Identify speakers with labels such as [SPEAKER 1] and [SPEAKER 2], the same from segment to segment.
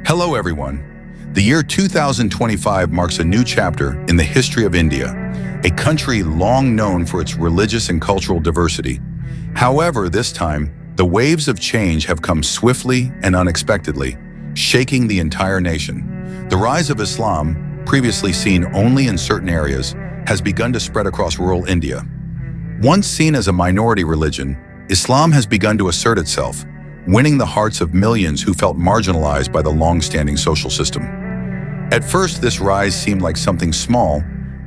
[SPEAKER 1] Hello everyone. The year 2025 marks a new chapter in the history of India, a country long known for its religious and cultural diversity. However, this time, the waves of change have come swiftly and unexpectedly, shaking the entire nation. The rise of Islam, previously seen only in certain areas, has begun to spread across rural India. Once seen as a minority religion, Islam has begun to assert itself, winning the hearts of millions who felt marginalized by the long-standing social system. At first, this rise seemed like something small,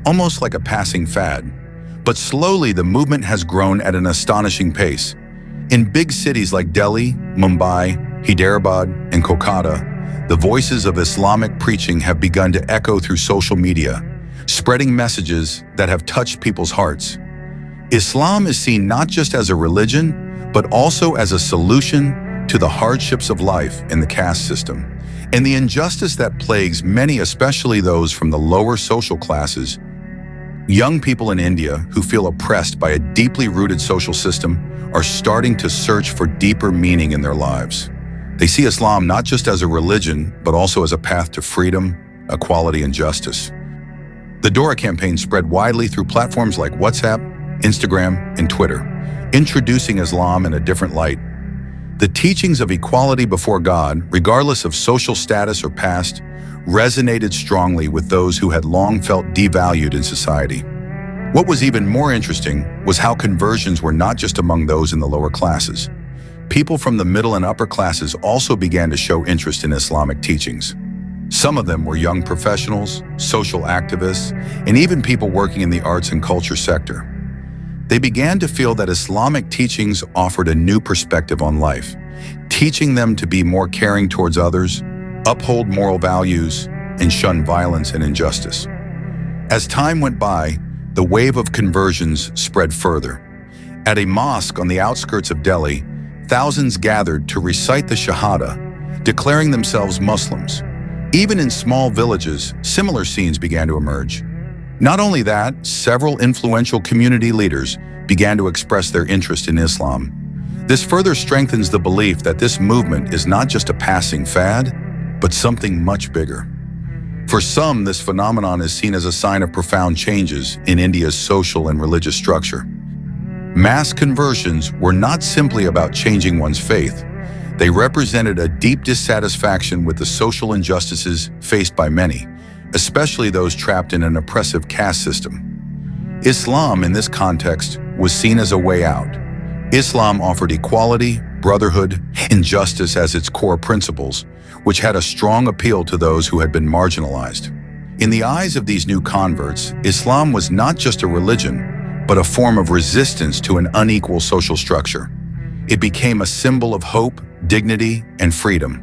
[SPEAKER 1] almost like a passing fad. But slowly, the movement has grown at an astonishing pace. In big cities like Delhi, Mumbai, Hyderabad, and Kolkata, the voices of Islamic preaching have begun to echo through social media, spreading messages that have touched people's hearts. Islam is seen not just as a religion, but also as a solution to the hardships of life in the caste system and the injustice that plagues many, especially those from the lower social classes. Young people in India who feel oppressed by a deeply rooted social system are starting to search for deeper meaning in their lives. They see Islam not just as a religion, but also as a path to freedom, equality, and justice. The Dora campaign spread widely through platforms like WhatsApp, Instagram, and Twitter, introducing Islam in a different light. The teachings of equality before God, regardless of social status or past, resonated strongly with those who had long felt devalued in society. What was even more interesting was how conversions were not just among those in the lower classes. People from the middle and upper classes also began to show interest in Islamic teachings. Some of them were young professionals, social activists, and even people working in the arts and culture sector. They began to feel that Islamic teachings offered a new perspective on life, teaching them to be more caring towards others, uphold moral values, and shun violence and injustice. As time went by, the wave of conversions spread further. At a mosque on the outskirts of Delhi, thousands gathered to recite the Shahada, declaring themselves Muslims. Even in small villages, similar scenes began to emerge. Not only that, several influential community leaders began to express their interest in Islam. This further strengthens the belief that this movement is not just a passing fad, but something much bigger. For some, this phenomenon is seen as a sign of profound changes in India's social and religious structure. Mass conversions were not simply about changing one's faith. They represented a deep dissatisfaction with the social injustices faced by many, especially those trapped in an oppressive caste system. Islam, in this context, was seen as a way out. Islam offered equality, brotherhood, and justice as its core principles, which had a strong appeal to those who had been marginalized. In the eyes of these new converts, Islam was not just a religion, but a form of resistance to an unequal social structure. It became a symbol of hope, dignity, and freedom.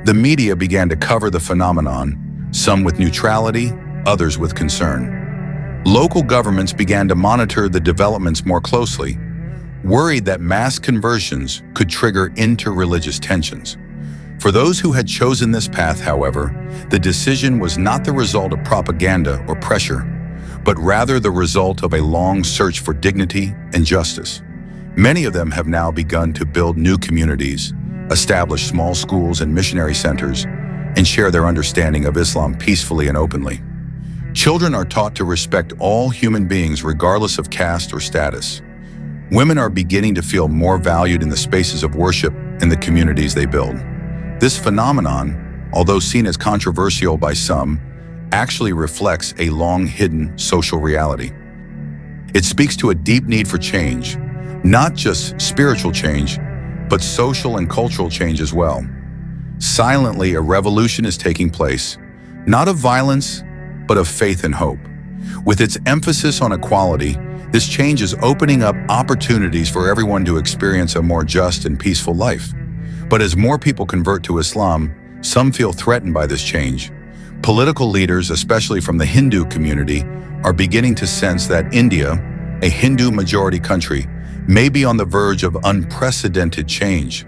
[SPEAKER 1] The media began to cover the phenomenon, some with neutrality, others with concern. Local governments began to monitor the developments more closely, worried that mass conversions could trigger inter-religious tensions. For those who had chosen this path, however, the decision was not the result of propaganda or pressure, but rather the result of a long search for dignity and justice. Many of them have now begun to build new communities, establish small schools and missionary centers, and share their understanding of Islam peacefully and openly. Children are taught to respect all human beings regardless of caste or status. Women are beginning to feel more valued in the spaces of worship in the communities they build. This phenomenon, although seen as controversial by some, actually reflects a long-hidden social reality. It speaks to a deep need for change, not just spiritual change, but social and cultural change as well. Silently, a revolution is taking place, not of violence, but of faith and hope. With its emphasis on equality, this change is opening up opportunities for everyone to experience a more just and peaceful life. But as more people convert to Islam, some feel threatened by this change. Political leaders, especially from the Hindu community, are beginning to sense that India, a Hindu-majority country, may be on the verge of unprecedented change.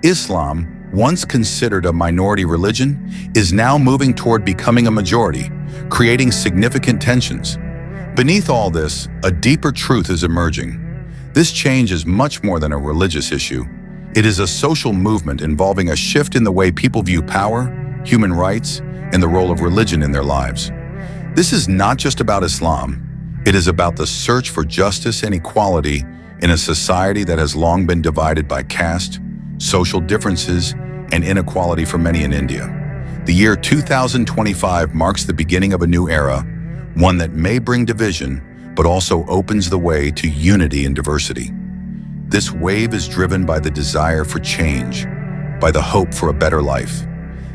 [SPEAKER 1] Islam, once considered a minority religion, is now moving toward becoming a majority, creating significant tensions. Beneath all this, a deeper truth is emerging. This change is much more than a religious issue. It is a social movement involving a shift in the way people view power, human rights, and the role of religion in their lives. This is not just about Islam. It is about the search for justice and equality in a society that has long been divided by caste, social differences, and inequality for many in India. The year 2025 marks the beginning of a new era, one that may bring division, but also opens the way to unity and diversity. This wave is driven by the desire for change, by the hope for a better life.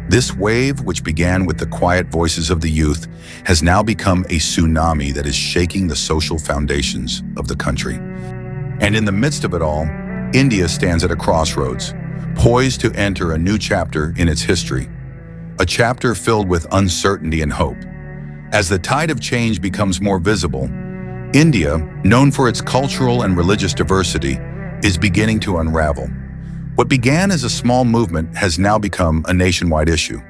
[SPEAKER 1] This wave, which began with the quiet voices of the youth, has now become a tsunami that is shaking the social foundations of the country. And in the midst of it all, India stands at a crossroads, poised to enter a new chapter in its history, a chapter filled with uncertainty and hope. As the tide of change becomes more visible, India, known for its cultural and religious diversity, is beginning to unravel. What began as a small movement has now become a nationwide issue.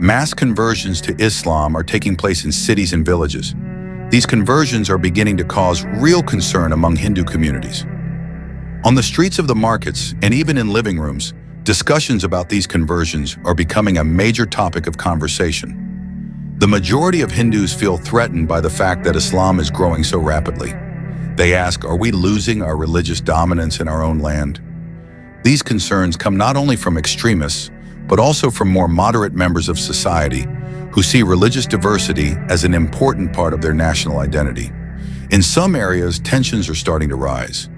[SPEAKER 1] Mass conversions to Islam are taking place in cities and villages. These conversions are beginning to cause real concern among Hindu communities. On the streets of the markets and even in living rooms, discussions about these conversions are becoming a major topic of conversation. The majority of Hindus feel threatened by the fact that Islam is growing so rapidly. They ask, are we losing our religious dominance in our own land? These concerns come not only from extremists, but also from more moderate members of society who see religious diversity as an important part of their national identity. In some areas, tensions are starting to rise.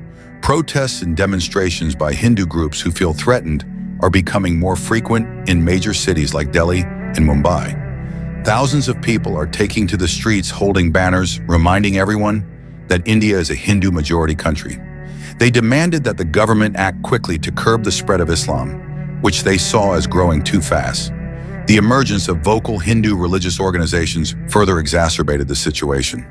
[SPEAKER 1] Protests and demonstrations by Hindu groups who feel threatened are becoming more frequent in major cities like Delhi and Mumbai. Thousands of people are taking to the streets holding banners reminding everyone that India is a Hindu-majority country. They demanded that the government act quickly to curb the spread of Islam, which they saw as growing too fast. The emergence of vocal Hindu religious organizations further exacerbated the situation.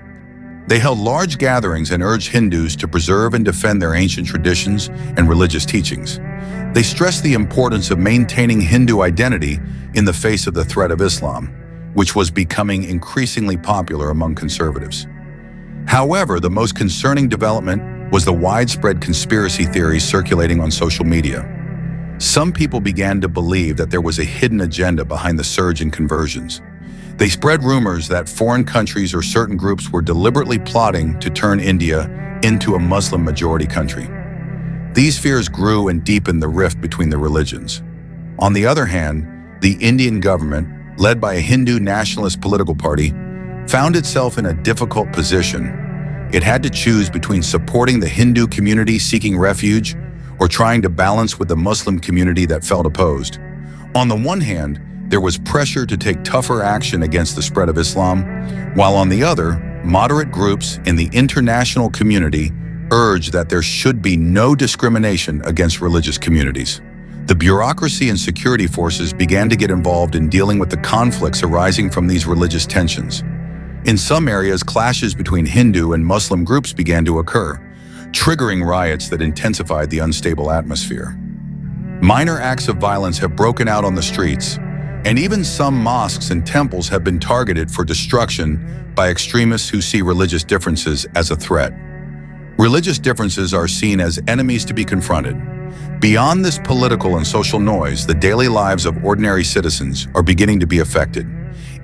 [SPEAKER 1] They held large gatherings and urged Hindus to preserve and defend their ancient traditions and religious teachings. They stressed the importance of maintaining Hindu identity in the face of the threat of Islam, which was becoming increasingly popular among conservatives. However, the most concerning development was the widespread conspiracy theories circulating on social media. Some people began to believe that there was a hidden agenda behind the surge in conversions. They spread rumors that foreign countries or certain groups were deliberately plotting to turn India into a Muslim-majority country. These fears grew and deepened the rift between the religions. On the other hand, the Indian government, led by a Hindu nationalist political party, found itself in a difficult position. It had to choose between supporting the Hindu community seeking refuge or trying to balance with the Muslim community that felt opposed. On the one hand, there was pressure to take tougher action against the spread of Islam, while on the other, moderate groups in the international community urged that there should be no discrimination against religious communities. The bureaucracy and security forces began to get involved in dealing with the conflicts arising from these religious tensions. In some areas, clashes between Hindu and Muslim groups began to occur, triggering riots that intensified the unstable atmosphere. Minor acts of violence have broken out on the streets, and even some mosques and temples have been targeted for destruction by extremists who see religious differences as a threat. Religious differences are seen as enemies to be confronted. Beyond this political and social noise, the daily lives of ordinary citizens are beginning to be affected.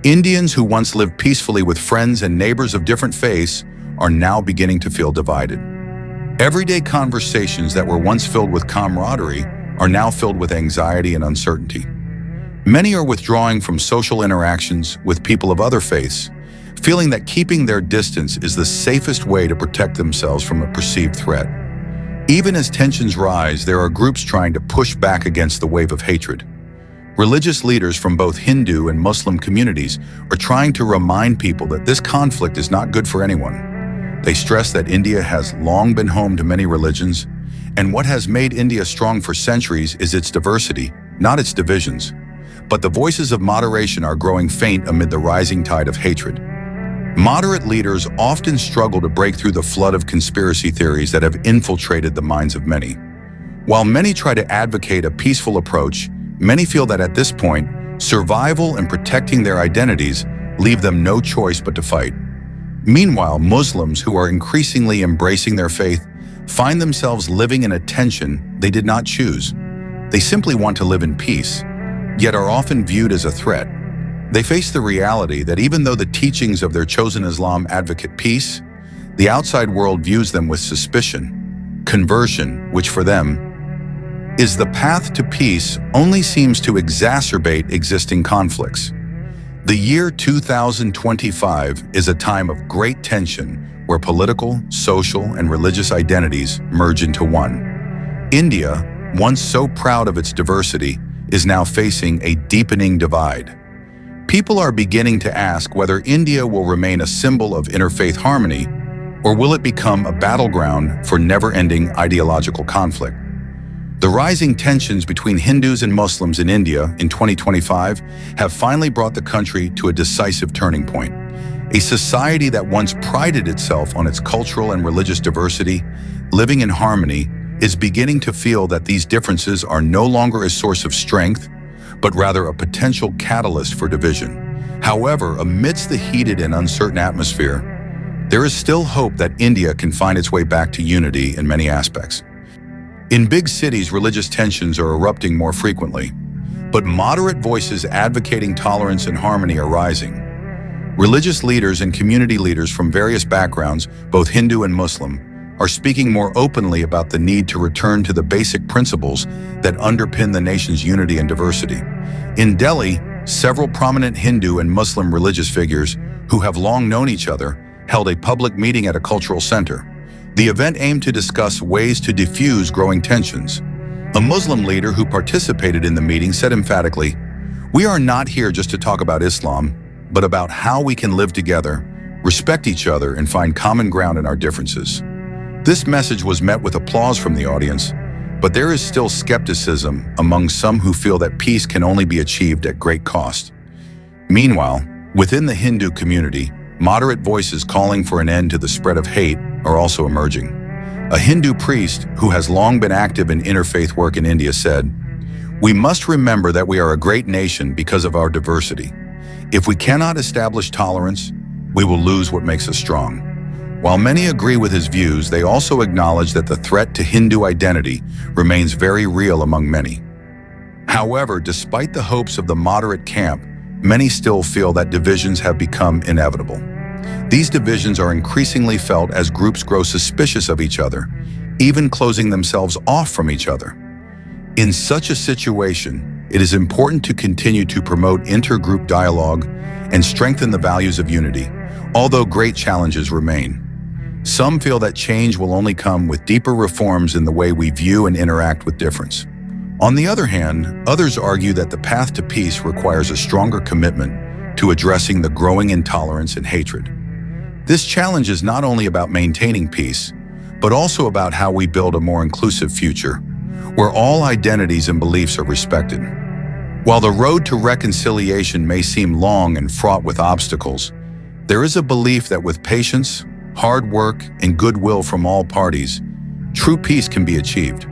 [SPEAKER 1] Indians who once lived peacefully with friends and neighbors of different faiths are now beginning to feel divided. Everyday conversations that were once filled with camaraderie are now filled with anxiety and uncertainty. Many are withdrawing from social interactions with people of other faiths, feeling that keeping their distance is the safest way to protect themselves from a perceived threat. Even as tensions rise, there are groups trying to push back against the wave of hatred. Religious leaders from both Hindu and Muslim communities are trying to remind people that this conflict is not good for anyone. They stress that India has long been home to many religions, and what has made India strong for centuries is its diversity, not its divisions. But the voices of moderation are growing faint amid the rising tide of hatred. Moderate leaders often struggle to break through the flood of conspiracy theories that have infiltrated the minds of many. While many try to advocate a peaceful approach, many feel that at this point, survival and protecting their identities leave them no choice but to fight. Meanwhile, Muslims who are increasingly embracing their faith find themselves living in a tension they did not choose. They simply want to live in peace. yet are often viewed as a threat. They face the reality that even though the teachings of their chosen Islam advocate peace, the outside world views them with suspicion. Conversion, which for them is the path to peace, only seems to exacerbate existing conflicts. The year 2025 is a time of great tension where political, social, and religious identities merge into one. India, once so proud of its diversity, is now facing a deepening divide. People are beginning to ask whether India will remain a symbol of interfaith harmony, or will it become a battleground for never-ending ideological conflict? The rising tensions between Hindus and Muslims in India in 2025 have finally brought the country to a decisive turning point. A society that once prided itself on its cultural and religious diversity, living in harmony, is beginning to feel that these differences are no longer a source of strength, but rather a potential catalyst for division. However, amidst the heated and uncertain atmosphere, there is still hope that India can find its way back to unity in many aspects. In big cities, religious tensions are erupting more frequently, but moderate voices advocating tolerance and harmony are rising. Religious leaders and community leaders from various backgrounds, both Hindu and Muslim, are speaking more openly about the need to return to the basic principles that underpin the nation's unity and diversity. In Delhi, several prominent Hindu and Muslim religious figures who have long known each other held a public meeting at a cultural center. The event aimed to discuss ways to diffuse growing tensions. A Muslim leader who participated in the meeting said emphatically, "We are not here just to talk about Islam, but about how we can live together, respect each other, and find common ground in our differences." This message was met with applause from the audience, but there is still skepticism among some who feel that peace can only be achieved at great cost. Meanwhile, within the Hindu community, moderate voices calling for an end to the spread of hate are also emerging. A Hindu priest who has long been active in interfaith work in India said, "We must remember that we are a great nation because of our diversity. If we cannot establish tolerance, we will lose what makes us strong." While many agree with his views, they also acknowledge that the threat to Hindu identity remains very real among many. However, despite the hopes of the moderate camp, many still feel that divisions have become inevitable. These divisions are increasingly felt as groups grow suspicious of each other, even closing themselves off from each other. In such a situation, it is important to continue to promote intergroup dialogue and strengthen the values of unity, although great challenges remain. Some feel that change will only come with deeper reforms in the way we view and interact with difference. On the other hand, others argue that the path to peace requires a stronger commitment to addressing the growing intolerance and hatred. This challenge is not only about maintaining peace, but also about how we build a more inclusive future, where all identities and beliefs are respected. While the road to reconciliation may seem long and fraught with obstacles, there is a belief that with patience, hard work, and goodwill from all parties, true peace can be achieved.